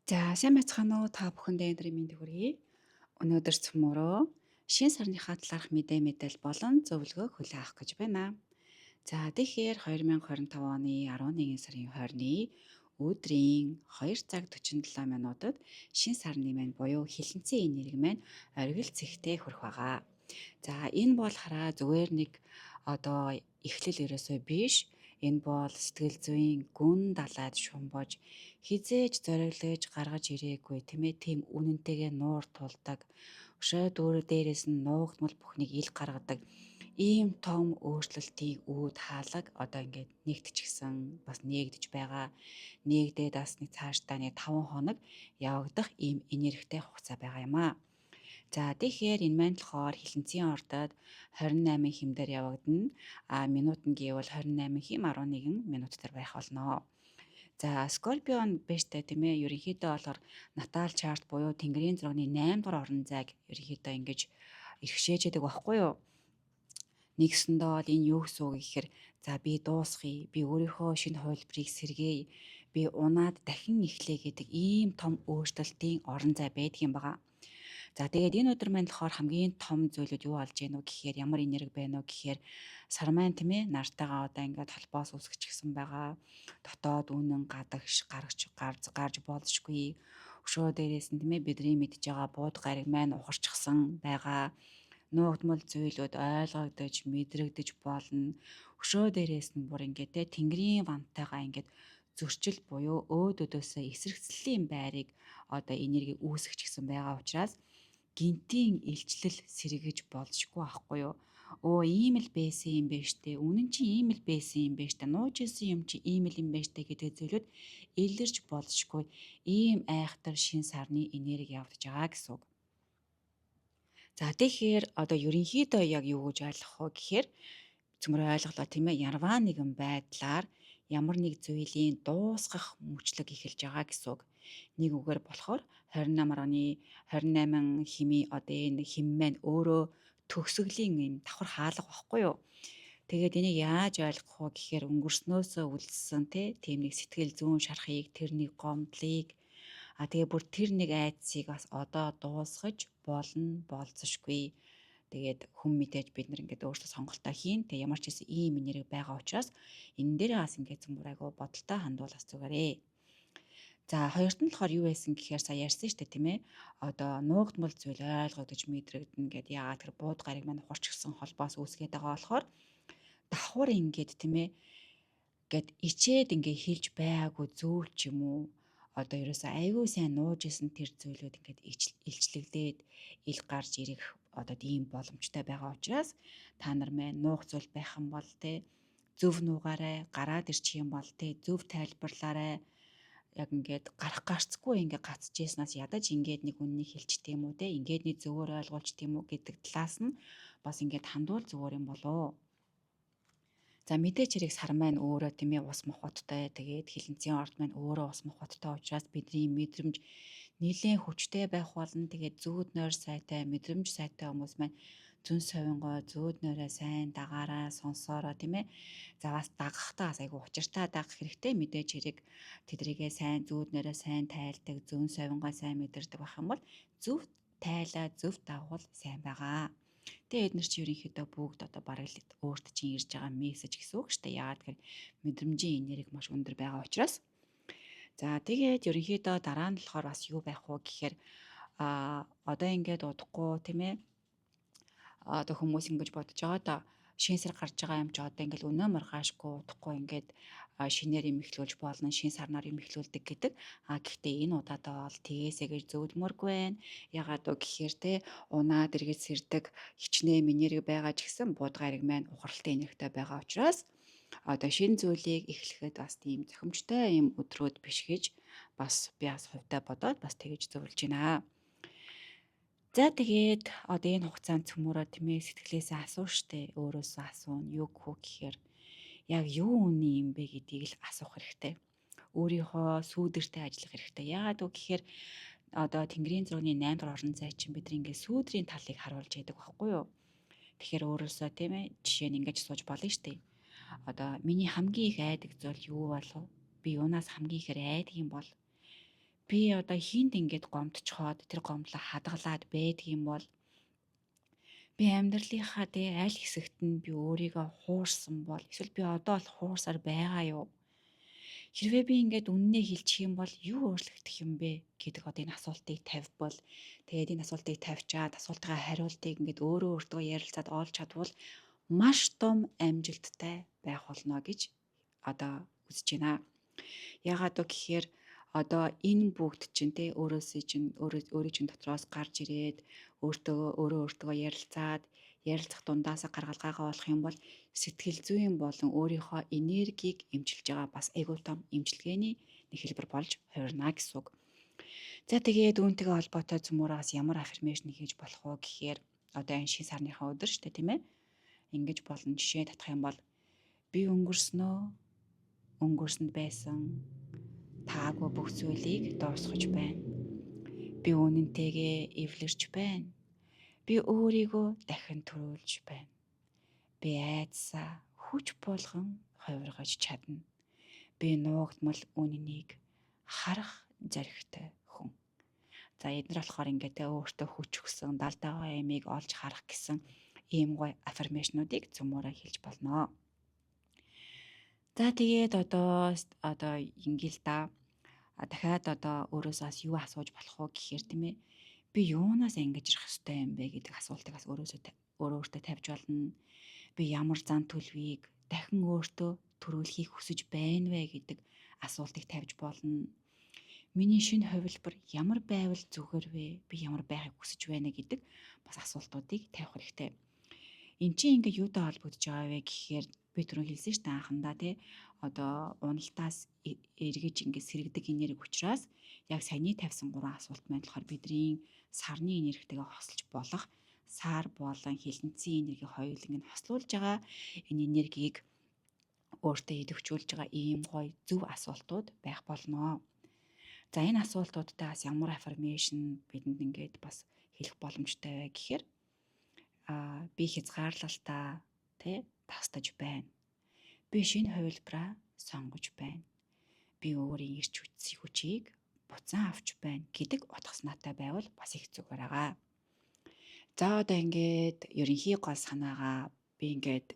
За сайн байцгаана уу та бүхэндээ өдрийн мэнд хүргэе. Өнөөдөр цөмөрөө шин сарныхаа талаарх мэдээлэл болон зөвлөгөө хүлээн авах гэж байна. За тэгэхээр 2025 оны 11 сарын 20-ны өдрийн 2 цаг 47 минутад шин сарны маань буюу хилэнцэн энерги маань оргил цэгтээ хүрэх байгаа. За энэ бол хараа зүгээр нэг эхлэл ерөөсөө биш. Энэ бол сэтгэл зүйн гүн далайд шумбаж хизээж зориглож гаргаж ирээгүй тийм ээ, тийм үнэнтэйгээ нуур тулдаг. Өшөө дүүрээ дээрээс нь нуугдмал бүхнийг ил гаргадаг ийм том өөрчлөлтийн үүд хаалга ингээд нэгтчихсэн бас нээгдэж байгаа. Нээгдээд бас нэг цаашдаа нэг 5 хоног явагдах ийм энергитэй хугацаа байгаа юм аа. За тэгэхээр энэ маань болохоор хилэнцгийн ордод 28 хэмээр явагдана. Минут нь гэвэл 28 хэм 11 минут төр байх болно. За Скорпион бэжтэй тийм ээ, ерөнхийдөө болохоор натал чарт буюу Тэнгэрийн зургийн 8 дугаар орон зайг ерөнхийдөө ингэж эрхшээж яадаг байхгүй юу? Нэгсэндээ бол энэ юу гэсэн үг гэхээр за би дуусгая, би өөрийнхөө шинэ хувилбарыг сэргээе, би унаад дахин эхлэе гэдэг ийм том өөрчлөлтийн орон зай байдгийн байгаа. За тэгээд энэ өдөр маань болохоор хамгийн том зүйлүүд юу болж гэнэ үү гэхээр ямар энерги байна уу гэхээр сар маань тийм ээ нартайгаа ингээд холбоос үсгэж гисэн байгаа. Дотоод үнэн гадагш гарч болзошгүй. Өшөө дээрээс нь тийм ээ бидний мэдж байгаа бууд гариг маань ухарчихсан байгаа. Нуугдмал зүйлүүд ойлгогдож, мэдрэгдэж болно. Өшөө дээрээс нь бүр ингээд те тэнгэрийн вантайгаа ингээд зөрчил буюу өөдөөдөөсөө эсрэгцлийн байрыг энерги үүсгэж гисэн байгаа учраас гинтийн илчлэл сэргэж болзошгүй байхгүй юу? Ийм л байсан юм бэ штэ. Үнэн чи ийм л байсан юм бэ штэ. Нууж исэн юм чи ийм л юм бэ штэ гэдэг зүйлүүд илэрч болзошгүй ийм айхтар шин сарны энерги явж байгаа гэсэн үг. За тэгэхээр ерөнхийдөө яг юу гэж ойлгох вэ гэхээр цөмөр ойлголоо тийм ээ, ярваа нэгэн байдлаар ямар нэг зүйлийн дуусгах мөчлөг эхэлж байгаа гэсэн үг. Нэг үгээр болохоор 28 хими энэ хим маань өөрөө төгсгөлийн юм давхар хаалга багхгүй юу? Тэгээд энийг яаж ойлгох вэ гэхээр өнгөрснөөсөө үлдсэн тийм нэг сэтгэл зүүн шарахыг, тэр нэг гомдлыг тэгээ бүр тэр нэг айдсыг бас одоо дуусгаж болзошгүй. Тэгээд хүм мэдээж бид нар ингээд өөрсдөө сонголтоо хийн. Тэгээ ямар ч хэсэн ийм энерги байгаа учраас энэ дээр бас ингээд зөмөр айгу бодолтой хандуулах зүгээрээ. За хоёрт нь болохоор юу байсан гэхээр сая ярьсан шүү дээ тийм ээ. Нуугдмал зүйл ойлгогдож мэдрэгдэнэ гэдэг яагаад тэр бууд гариг маань ухарчихсан холбоос үүсгээд байгаа болохоор давхар ингээд тийм ээ гэд ичээд ингээ хэлж байгаагүй зүйл ч юм уу ерөөсөө айгүй сайн нууж исэн тэр зүйлүүд ингээд илчлэгдээд ил гарч ирэх ийм боломжтой байгаа учраас та нар маань нуух зүйл байх юм бол зөв нуугаарай, гараад ирчих юм бол зөв тайлбарлаарай. Яг ингээд гарах гарцгүй ингээд гацж яснаас ядаж ингээд нэг үннийг хэлчих тийм үү ингээд нэг зөвөр ойлгуулж тийм үү гэдэг талаас нь бас ингээд хандуул зүгээр юм болоо. За мэдээч хэрэг сар маань өөрөө тийм ээ ус мохоттой, тэгээд хилэнцгийн орд маань өөрөө ус мохоттой учраас бидний мэдрэмж нэлээд хүчтэй байх болно. Тэгээд зүүд нойр сайтай, мэдрэмж сайтай хүмүүс маань зүн совингой зүүд нойроо сайн дагаараа сонсоороо тийм ээ. За бас дагахтаа бас айгу учиртай дагах хэрэгтэй. Мэдээч хэрэг тэдрийгээ сайн зүүд нойроо сайн тайлдаг, зүн совингой сайн мэдэрдэг байх юм бол зөв тайлаа, зөв дагвал сайн байгаа. Тэгээ эдгээр чи ерөнхийдөө бүгд бараг л өөрт чинь ирж байгаа мессеж гэсэн үг шүү дээ. Яагаад гэхээр мэдрэмжийн энерги маш өндөр байгаа учраас. За тэгээд ерөнхийдөө дараа нь болохоор бас юу байх вэ гэхээр ингээд удахгүй тийм ээ. Хүмүүс ингэж бодож байгаа шин сар гарч байгаа юм чи ингээл өнөө маргаашгүй удахгүй ингээд шинээр юм эхлүүлж болно, шин сарнаар юм эхлүүлдэг гэдэг. Гэхдээ энэ удаадаа бол тгээсэй гэж зөвлөмөргүй байна. Ягаад гэхээр унаад эргэж сэрдэг хичнээн энерги байгаа ч гэсэн бууд гариг маань ухралтай энергитэй байгаа учраас шинэ зүйлийг эхлэхэд бас тийм зохимжтой юм өдрүүд биш гэж бас би бас хувьдаа бодоод бас тэгэж зөвлөж байна. За тэгээд энэ хугацаанд цөмөрөө тийм ээ сэтгэлээсээ асуу штэ, өөрөөсөө асууна. Юу гэхүү гэхээр яг юу үний юм бэ гэдгийг л асуух хэрэгтэй. Өөрийнхөө сүүдэртэй ажиллах хэрэгтэй. Яагаад вэ гэхээр Тэнгэрийн зургийн 8 дугаар орон зай чинь бидний ингээд сүүдрийн талыг харуулж яадаг байхгүй юу? Тэгэхээр өөрөөсөө тийм ээ жишээ нь ингэж сууж болно штэ. Миний хамгийн их айдаг зүйл юу болов? Би юунаас хамгийн ихээр айдаг юм бол би одоо хинд ингээд гомдчихоод тэр гомдлоо хадгалаад байдаг юм бол би амьдралынхаа аль хэсэгт нь би өөрийгөө хуурсан бол эсвэл би одоо л хуурсаар байгаа юу? Хэрвээ би ингээд үннээ хэлчих юм бол юу өөрчлөгдөх юм бэ гэдэг одоо энэ асуултыг тавьбал тэгээд энэ асуултыг тавьчаад асуултаа хариултыг ингээд өөрөө өөртөө ярилцаад олж чадвал маш том амжилттай байх болно гэж одоо үзэж байна. Ягаад вэ гэхээр одоо энэ бүгд чинь өөрийн чинь дотроос гарч ирээд өөртөө ярилцаад ярилцах дундаасаа гаргалгаагаа болох юм бол сэтгэл зүйн болон өөрийнхөө энергийг эмчилж байгаа бас айгүй том эмчилгээний нэг хэлбэр болж хувирна гэсэн үг. За тэгээд үүнтэйгээ холбоотой цөмөрөөс ямар аффирмашн хийж болох вэ гэхээр одоо энэ шин сарныхаа өдөр шүү дээ, тийм ээ. Ингэж болон жишээ татах юм бол би өнгөрсөнд байсан таагүй бүх зүйлийг дуусгаж байна. Би үнэнтэйгээ эвлэрч байна. Би өөрийгөө дахин төрүүлж байна. Би айдсаа хүч болгон хувиргаж чадна. Би нуугдмал үнэнийг харах зоригтой хүн. За эдгээр болохоор ингээд өөртөө хүч өгсөн далдаагаа ямиг олж харах гэсэн ийм гоё аффирмашнуудыг цөмөөрөө хэлж болно. За тэгээд одоо ингээл да дахиад одоо өөрөөсөө юу асууж болох вэ гэхээр тийм ээ би юунаас ангиж ирэх ёстой юм бэ гэдэг асуултыг бас өөрөөсөө тавьж болно. Би ямар зан төлөвийг дахин өөртөө төрүүлэхийг хүсэж байна вэ гэдэг асуултыг тавьж болно. Миний шинэ хувилбар ямар байвал зүгээр вэ? Би ямар байхыг хүсэж байна гэдэг бас асуултуудыг тавих хэрэгтэй. Энд чинь ингээ юутай холбогдож байгаа вэ гэхээр би түрүү хэлсэн шүү дээ анхандаа тий одоо уналтаас эргэж ингээ сэрэгдэг энерги учраас яг саяны тавьсан 3 асуулт маань болохоор бидний сарны энергитэйгээ хослож болох сар болон хилэнцэн энерги хоёуланг нь хослуулж байгаа энэ энергийг өөртөө идэвхжүүлж байгаа ийм гоё зөв асуултууд байх болно. За энэ асуултуудаас ямар аффирмашн бидэнд ингээд бас хэлэх боломжтой вэ гэхээр би хязгаарлалтаа тастаж байна. Би шинэ хувилбараа сонгож байна. Би өөрийн ирч хүчийг буцаан авч байна гэдэг утга санаатай байвал бас их зүгээр байгаа. За одоо ингээд ерөнхий гол санаагаа би ингээд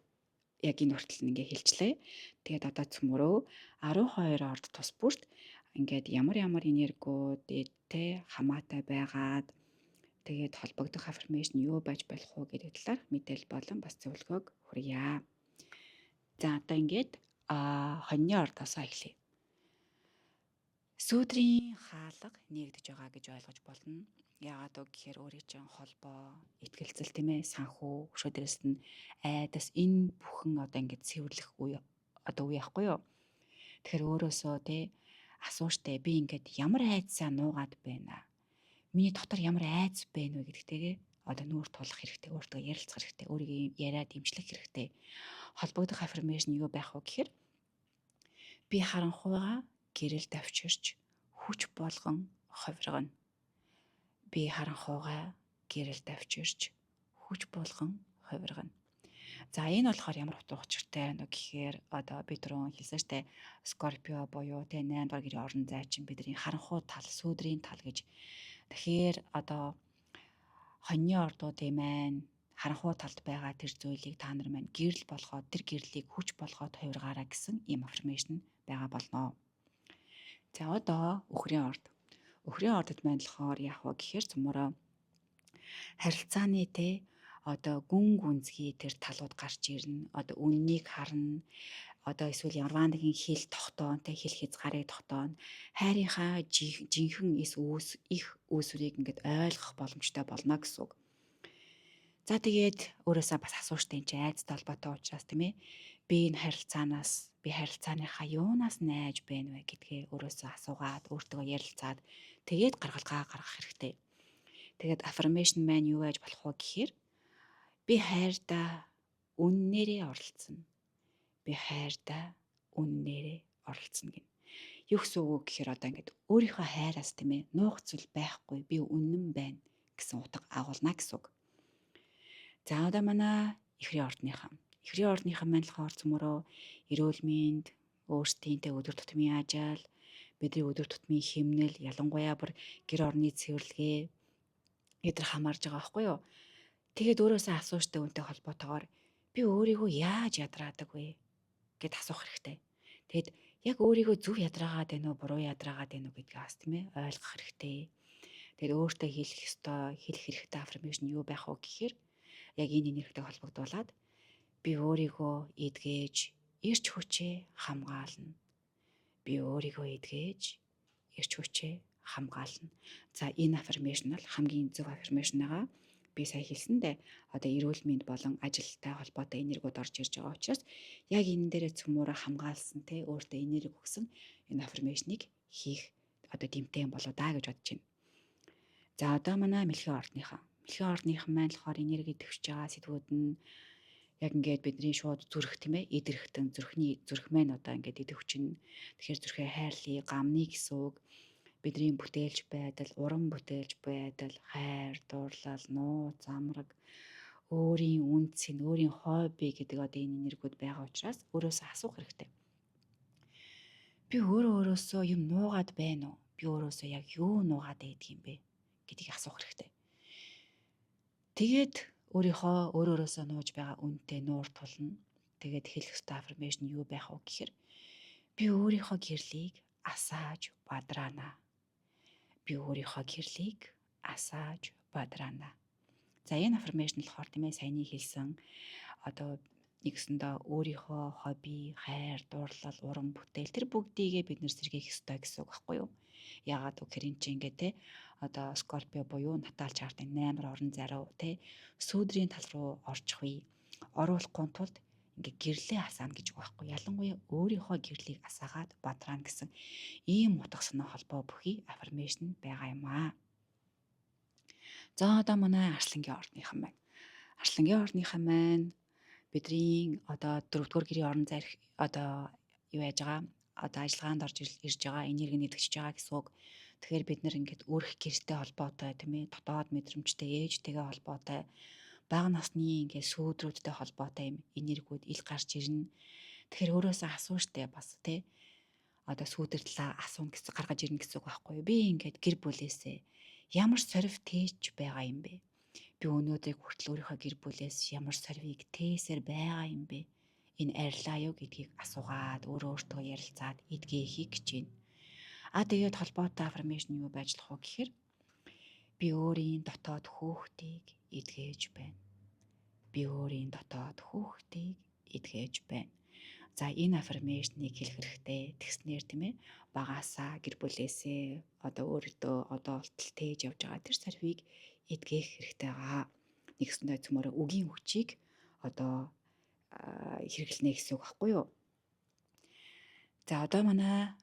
яг энэ хүртэл ингээ хэлчлээ. Тэгээд одоо цөмөрөө 12 орд тус бүрт ингээд ямар энергиуд хамаатай байгаад тэгээд холбогдох аффирмашн юу байж болох вэ гэдэг талаар мэдээлэл болон бас зөвлөгөөг хүргье. За одоо ингээд хоньны ордоос эхлэе. Сүүдрийн хаалга нэгдэж байгаа гэж ойлгож болно. Яагаад вэ гэхээр өөрийн чинь холбоо, итгэлцэл тийм ээ, санхүү, өшөөдрөөс нь айдас энэ бүхэн одоо ингээд цэвэрлэх үе яахгүй юу? Тэгэхээр өөрөөсөө асууштай би ингээд ямар айдсаа нуугаад байна. Миний дотор ямар айдас байна вэ гэдэгтэйгээ одоо нүүр тулах хэрэгтэй, өөртөө ярилцах хэрэгтэй, өөрийгөө яриад дэмжлэх хэрэгтэй. Холбогдох аффирмашн юу байх вэ гэхээр би харанхуйгаа гэрэл давчирч хүч болгон хувиргана. Би харанхуйгаа гэрэл давчирч хүч болгон хувиргана. За энэ болохоор ямар утга учиртай байна вэ гэхээр одоо би түрүүн хэлсэн штэ Скорпио буюу 8 дугаар гэрийн орон зай чинь бидний харанхуй тал, сүүдрийн тал гэж. Тэгэхээр одоо хоньны ордуудын маань харанхуй талд байгаа тэр зүйлийг та нар маань гэрэл болгоод тэр гэрлийг хүч болгоод хувиргаараа гэсэн ийм аффирмашн байгаа болно. За одоо өхрийн орд. Өхрийн ордод маань болохоор яах вэ гэхээр цөмөрөө харилцааны одоо гүн гүнзгий тэр талууд гарч ирнэ. Одоо үннийг харна. Одоо эсвэл ямар нэгэн хэл тогтоон, хэл хязгаарыг тогтоон. Хайрынхаа жинхэнэ их үүсвэрийг ингээд ойлгох боломжтой болно гэсэн үг. За тэгээд өөрөөсөө бас асууштай энэ айцтай холбоотой учраас тийм ээ. Би энэ харилцааныхаа юунаас найж байна вэ гэдгээ өөрөөсөө асуугаад, өөртөө ярилцаад тэгээд гаргалгаа гаргах хэрэгтэй. Тэгээд аффирмашн маань юу байж болох вэ гэхээр би хайрдаа үннээрээ оролцсон. Би хайрдаа үннээрээ оролцсон гэнэ. Юу гэсэн үг гэхээр одоо ингээд өөрийнхөө хайраас тийм ээ нуух зүйл байхгүй, би үнэн байна гэсэн утга агуулна гэсэн үг. За одоо манай эхрийн ордныхан маань болохоор цөмөрөө эрүүл мэнд, өөрсдийнхээ өдөр тутмын ажил, бидний өдөр тутмын хэмнэл, ялангуяа бүр гэр орны цэвэрлэгээ эдгээр хамаарж байгаа байхгүй юу? Тэгээд өөрөөсөө асууштай үнтэй холбоотойгоор би өөрийгөө яаж ядраадаг вэ гэд асуух хэрэгтэй. Тэгэд яг өөрийгөө зөв ядраагаад байна уу, буруу ядраагаад байна уу гэдгийг бас тийм ээ ойлгох хэрэгтэй. Тэгээд өөртөө хэлэх ёстой, хэлэх хэрэгтэй аффирмашн юу байх вэ гэхээр яг энэ энергитэй холбогдуулаад би өөрийгөө эдгэж, эрч хүчээ хамгаална. Би өөрийгөө эдгэж, эрч хүчээ хамгаална. За энэ аффирмашн бол хамгийн зөв аффирмашн байгаа. Би сая хэлсэндээ одоо эрүүл мэнд болон ажилтай холбоотой энергиуд орж ирж байгаа учраас яг энэ дээрээ цөмөөрө хамгаалсан те өөртөө энерги өгсөн энэ аффирмашныг хийх одоо дэмтэй юм болоо даа гэж бодож байна. За одоо манай мэлхий ордныхан маань болохоор энерги төвч байгаа сэдвүүд нь яг ингээд бидний шууд зүрх тийм ээ идэрхтэн зүрх маань одоо ингээд идэвчнэ. Тэгэхээр зүрхээ хайрлая, гамны гэсэн үг. Бидний бүтээлч байдал, уран бүтээлч байдал, хайр, дурлал, нууц, амраг, өөрийн үнцэн, өөрийн хобби гэдэг одоо энэ энергиуд байгаа учраас өөрөөсөө асуух хэрэгтэй. Би өөрөөсөө юм нуугаад байна уу? Би өөрөөсөө яг юу нуугаад байдаг юм бэ гэдгийг асуух хэрэгтэй. Тэгээд өөрөөсөө нууж байгаа үнтэй нуур тулна. Тэгээд хэлэх ёстой аффирмашн юу байх вэ гэхээр би өөрийнхөө гэрлийг асааж бадраана. Би өөрийнхөө гэрлийг асааж бадраана. За энэ аффирмашн болохоор тийм ээ саяны хэлсэн одоо нэгсэндээ өөрийнхөө хобби, хайр, дурлал, уран бүтээл тэр бүгдийгээ бид нэр сэргээх ёстой гэсэн үг байхгүй юу? Яагаад гэхээр энэ чинь ингээд те одоо Скорпио буюу наталь чартын 8 орон зариу те сүүдрийн тал руу орчих үе оруулахгүй тулд ингээд гэрлээ асаана гэж байгаа байхгүй. Ялангуяа өөрийнхөө гэрлийг асаагаад бадраана гэсэн ийм утга санаа холбоо бүхий аффирмашн байгаа юм аа. За одоо манай Арслангийн ордныхан байна. Арслангийн ордныхан маань бидний одоо 4-р гэрийн орон зарих одоо юу яаж байгаа одоо ажиллагаанд орж ирж байгаа энерги нэгтгэж байгаа гэсэн үг. Тэгэхээр бид нэр ингээд өрх гэртэй холбоотой тийм ээ дотоод мэдрэмжтэй ээжтэйгээ холбоотой бага насны ингээд сүүдрүүдтэй холбоотой юм энергиуд ил гарч ирнэ. Тэгэхээр өөрөөсөө асууштай бас тий одоо сүүдэрлээ асууна гэсэн гаргаж ирнэ гэсэн үг байхгүй юу? Би ингээд гэр бүлээсээ ямар сорив тээж байгаа юм бэ? Би өнөөдрийг хүртэл өөрийнхөө гэр бүлээс ямар сорвиг тээсээр байгаа юм бэ? Энэ арилаа юу гэдгийг асуугаад өөртөө ярилцаад эдгээхийг гэж байна. Тэгээд холбоотой аффирмашн юу байж болох вэ гэхээр би өөрийн дотоод хүүхдийг эдгэж байна. Би өөрийн дотоод хүүхдийг эдгэж байна. За энэ аффирмашныг хэлэх хэрэгтэй. Тэгснээр тийм ээ багаасаа гэр бүлээсээ одоо өөртөө одоо олтол тээж явж байгаа тэр сорвиг эдгэх хэрэгтэй байгаа. Нэгсэндээ цөмөрө үгийн хүчийг одоо хэрэглэнэ гэсэн үг байхгүй юу? За одоо манай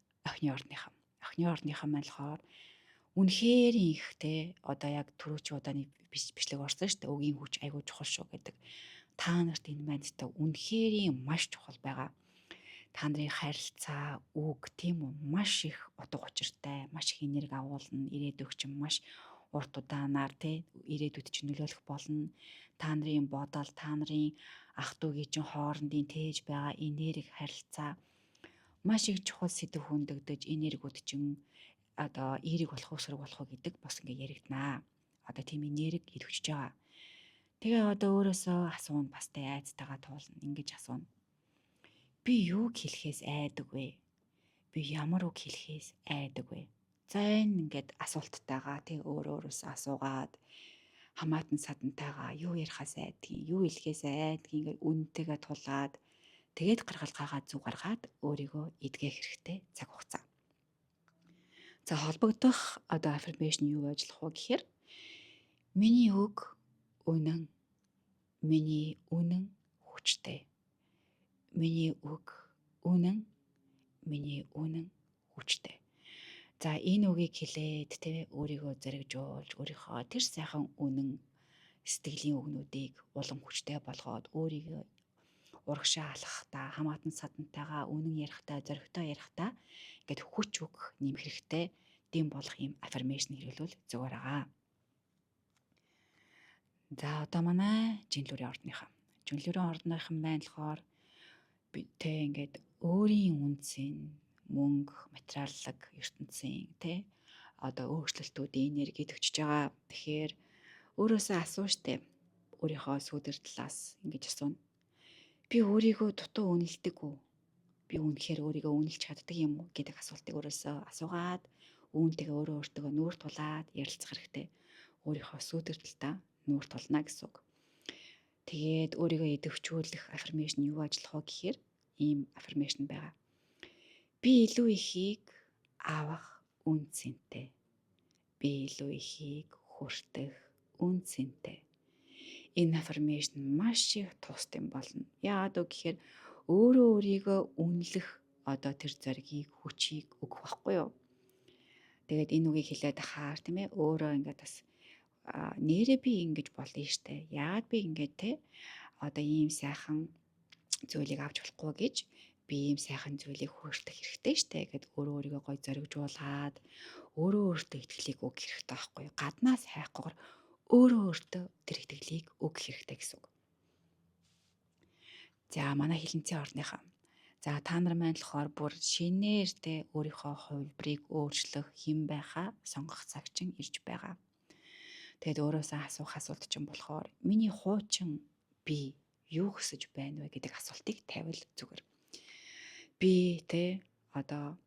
охины ордныхан маань болохоор үнэхээр ихтэй одоо яг түрүүч удааны бичлэг орсон шүү дээ. Үгийн хүч айгүй чухал шүү гэдэг. Та нарт энэ маань та үнэхээр маш чухал байгаа. Та нарын харилцаа, үг тийм үү маш их утга учиртай, маш их энерги агуулна, ирээдүйг чинь маш урт удаанаар тий ирээдүйд чинь нөлөөлөх болно. Та нарын бодол, та нарын ах トゥ угийн чинь хоорондын тээж байгаа энерги харилцаа маш их чухал сэдв хөндөгдөж энергиуд чинь одоо эерэг болох уу сөрөг болох уу гэдэг бас ингээ яригднаа. Одоо тийм энерги идэвхжиж байгаа. Тэгээ одоо өөрөөсөө асууна бас тэ айцтайгаа туулна ингэж асууна. Би юу хэлэхээс айдаг вэ? Би ямар үг хэлэхээс айдаг вэ? За энэ ингээд асуулттайгаа тий өөрөөсөө асуугаад хамаатан садантайгаа юу ярихаас айдгийг, юу хэлэхээс айдгийг ингээд үнэнтэйгээ тулаад тэгээд гаргалгаагаа зүг гаргаад өөрийгөө эдгэх хэрэгтэй цаг хугацаа. За холбогдох одоо аффирмашн юу байж болох вэ гэхээр миний үг үнэн, миний үнэн хүчтэй. Миний үг үнэн, миний үнэн хүчтэй. За энэ үгийг хэлээд тэ өөрийгөө зэрэгжүүлж өөрийнхөө тэр сайхан үнэн сэтгэлийн үгнүүдийг улам хүчтэй болгоод өөрийгөө урагшаа алхахдаа хамаатан садантайгаа үнэн ярихдаа зоригтой ярихдаа ингээд хүч үг нэмэх хэрэгтэй дэм болох юм аффирмашн хэрэглүүл зүгээр байгаа. За одоо манай жинлүүрийн ордныхан маань болохоор тэ ингээд өөрийн үнцэн мөнгө, материаллык ертөнцийн тэ одоо өөрчлөлтүүд энерги төгчж байгаа. Тэгэхээр өөрөөсөө асуу штэ. Өөрийнхөө сүүдэр талаас ингэж асууна. Би өөрийгөө дутуу үнэлдэг үү? Би үнэхээр өөрийгөө үнэлж чаддаг юм уу гэдэг асуултыг өөрөөсөө асуугаад үүнтэйгээ өөрөө өөртөө нүүр тулаад ярилцах хэрэгтэй. Өөрийнхөө сүүдэр талдаа нүүр тулна гэсэн үг. Тэгээд өөрийгөө идэвхжүүлэх аффирмашн юу ажиллах вэ гэхээр ийм аффирмашн байгаа. Би илүү ихийг авах үн цэнтэй. Би илүү ихийг хүртэх үн цэнтэй. Энэ аффирмашн маш их тустай болно. Яагаад вэ гэхээр өөрөө өөрийгөө үнэлэх одоо тэр зоригийг, хүчийг өгөх байхгүй юу? Тэгээд энэ үгийг хэлээд ахаар тийм ээ өөрөө ингээд бас нэрээ би ингэж болно штэ. Яагаад би ингээд те одоо ийм сайхан зүйлийг авч болохгүй гэж би ийм сайхан зүйлийг хүртэх хэрэгтэй штэ гэд өөрөө өөрийгөө гой зоригжуулаад өөрөө өөртөө итгэлийг өгөх хэрэгтэй байхгүй юу? Гаднаас хайхгүйгээр өөрөө өөртөө тэр итгэлийг өгөх хэрэгтэй гэсэн үг. За манай хилэнцэн орныхаа. За та нар маань болохоор бүр шинээр те өөрийнхөө хувилбарыг өөрчлөх хэн байхаа сонгох цаг чинь ирж байгаа. Тэгэд өөрөөсөө асуух асуулт чинь болохоор миний хуучин би юу хүсэж байна вэ гэдэг асуултыг тавил зүгээр. Би те одоо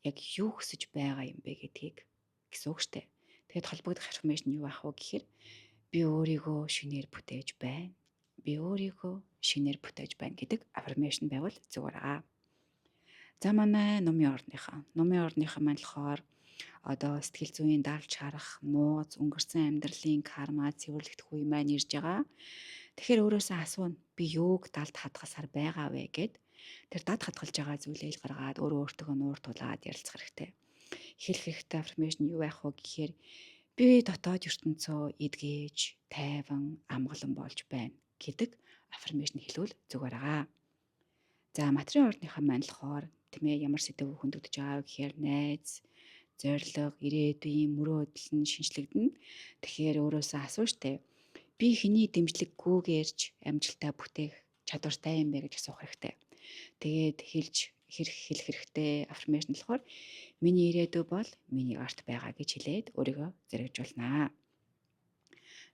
яг юу хүсэж байгаа юм бэ гэдгийг гэсэн үг штэ. Тэгэд холбогдох аффирмашн юу ах вэ гэхээр би өөрийгөө шинээр бүтээж байна. Би өөрийгөө шинээр бүтээж байна гэдэг аффирмашн байвал зүгээр аа. За манай номын орныхаа маань болохоор одоо сэтгэл зүйн дарж харах, нууц, өнгөрсөн амьдралын карма цэвэрлэгдэх үе маань ирж байгаа. Тэгэхээр өөрөөсөө асууна. Би юуг далд хадгалсаар байгаа вэ гэд тэр дад хадгалж байгаа зүйлээ ил гаргаад өөртөө нуур тулаад ярилцах хэрэгтэй. Хэлэх хэрэгтэй аффирмашн юу байх вэ гэхээр би дотоод ертөнцөө эдгэж, тайван, амгалан болж байна гэдэг аффирмашн хэлвэл зүгээр аа. За материалын орныхаа маань болохоор тийм ээ ямар сэдв хөндөгдөж байгаа гэхээр найз, зориг, ирээдүйн мөрөөдөл нь шинжлэгдэнэ. Тэгэхээр өөрөөсөө асуу штэ. Би хэний дэмжлэггүйгээрч амжилтаа бүтээх чадвартай юм бэ гэж асуух хэрэгтэй. Тэгээд хэлэх хэрэгтэй аффирмашн болохоор миний ирээдүй бол миний арт байгаа гэж хэлээд өөрийгөө зэрэгжүүлнэ.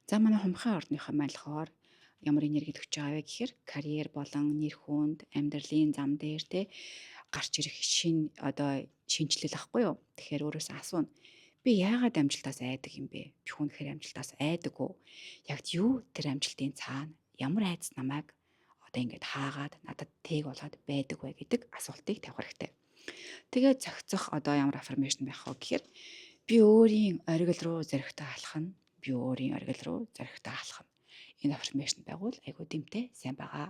За манай хумхын орныхоо маань болохоор ямар энерги төгч байгаа вэ гэхээр карьер болон нэр хүнд, амьдралын зам дээр те гарч ирэх шинжлэл ахгүй юу. Тэгэхээр өөрөөсөө асууна. Би яагаад амжилтаас айдаг юм бэ? Би хүнхээр амжилтаас айдаггүй. Яг юу тэр амжилтын цаана ямар айдас намайг ингээд хаагаад надад тээг болгоод байдаг вэ гэдэг асуултыг тавих хэрэгтэй. Тэгээд зохицох ямар аффирмашн байх вэ гэхээр би өөрийн оргил руу зоригтой алхах нь. Би өөрийн оргил руу зоригтой алхах нь. Энэ аффирмашн байгуул айгуу дэмтэй сайн байгаа.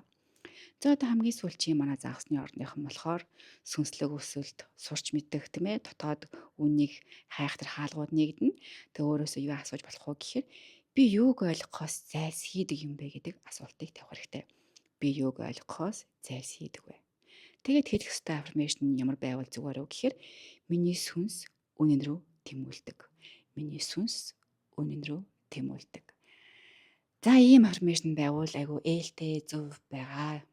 За одоо хамгийн сүүлчийн манай загасны орныхан болохоор сүнслэг өсөлт, сурч мэдэх тийм ээ дотоод үннийг хайх тэр хаалгууд нэгдэнэ. Тэгээ өөрөөсөө юу асууж болох вэ гэхээр би юуг ойлгохоос зайлсхийдэг юм бэ гэдэг асуултыг тавих хэрэгтэй. Би юуг ойлгохоос зайлсхийдэг вэ? Тэгээд хэлэх ёстой аффирмашн ямар байвал зүгээр вэ гэхээр миний сүнс үнэн рүү тэмүүлдэг. Миний сүнс үнэн рүү тэмүүлдэг. За ийм аффирмашн байвал айгу ээлтэй зөв байгаа.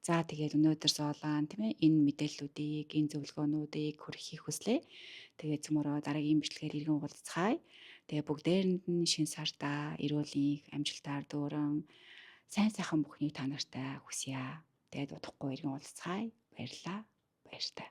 За тэгээд өнөөдөр зоолаан тийм ээ энэ мэдээллүүдийг, энэ зөвлөгөөнүүдийг хүргэхийг хүслээ. Тэгээд цөмөрөө дараагийн бичлэгээр иргэн уулзцаая. Тэгээд бүгдээрэнд нь шинэ сартаа эрүүл амжилтаар дүүрэн сайн сайхан бүхнийг та нартай хүсье. Тэгээд удахгүй иргэн уулзцаая. Баярлалаа. Баяртай.